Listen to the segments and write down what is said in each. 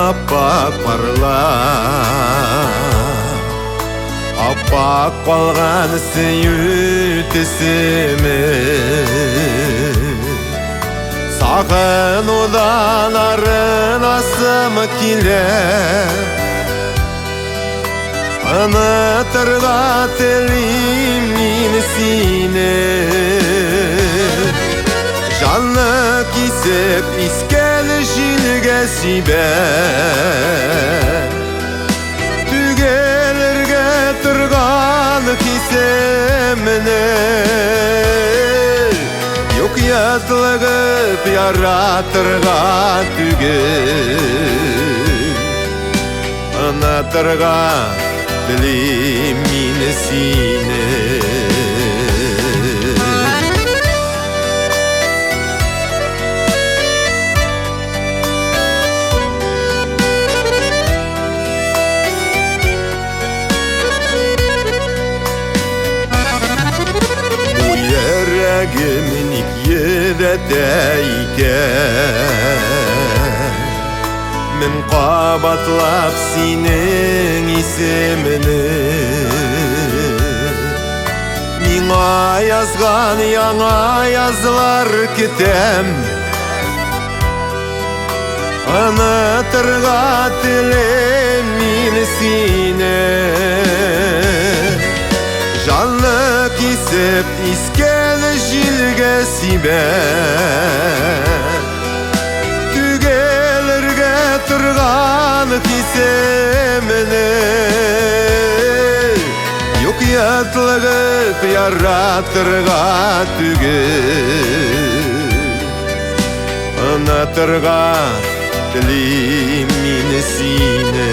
аппақ парлар, аппақ қалған сүйітісіме, сағынудан арынасым келер, ұнатырға тілейм мен сені. Жанны кесіп искәл жилге сибәр, түгелерге тұрған кесеміне. Yok ятылығып яратырға түгел, ұнатырға тілейм мен сені. Minik yeredeyken min qabatlab senin isimini, mina yazgan yana yazlar kitem, unutırga tileyim men seni. Жанны кесіп искәл жилге сибәр, түгелерге тұрған кесеміне. Yok ятылығып яратырға түгел, ұнатырға тілейм мен сені.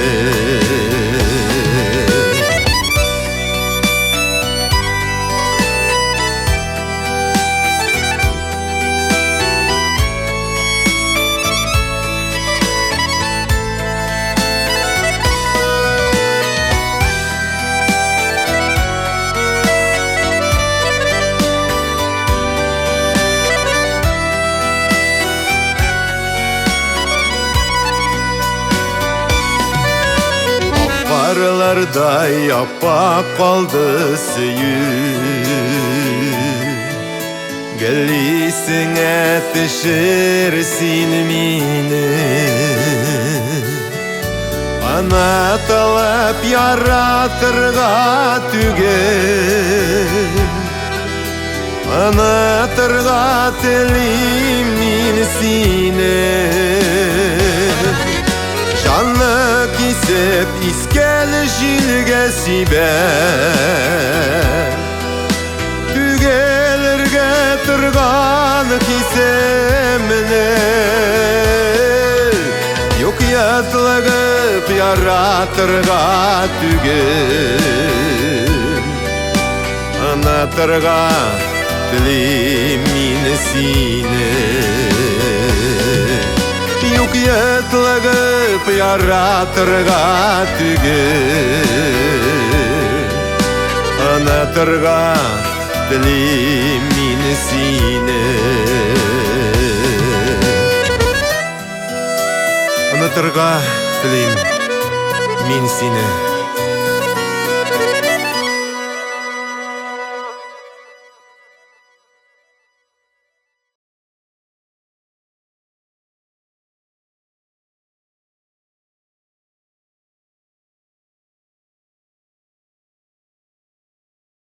Arılarday appak kaldı süyü, gellisin etişirsin mini. Anatılıp yaratırga tügel, anatırga tileyim men seni. Жанны кесіп искәл жилге сибәр, түгелерге тұрған кесеміне. Yok ятылығып яратырға түгел, ұнатырға тілейм мен сені. Yok ятылығып яратырға түгел, ұнатырға тілейм мен сені. Ұнатырға тілейм мен сені.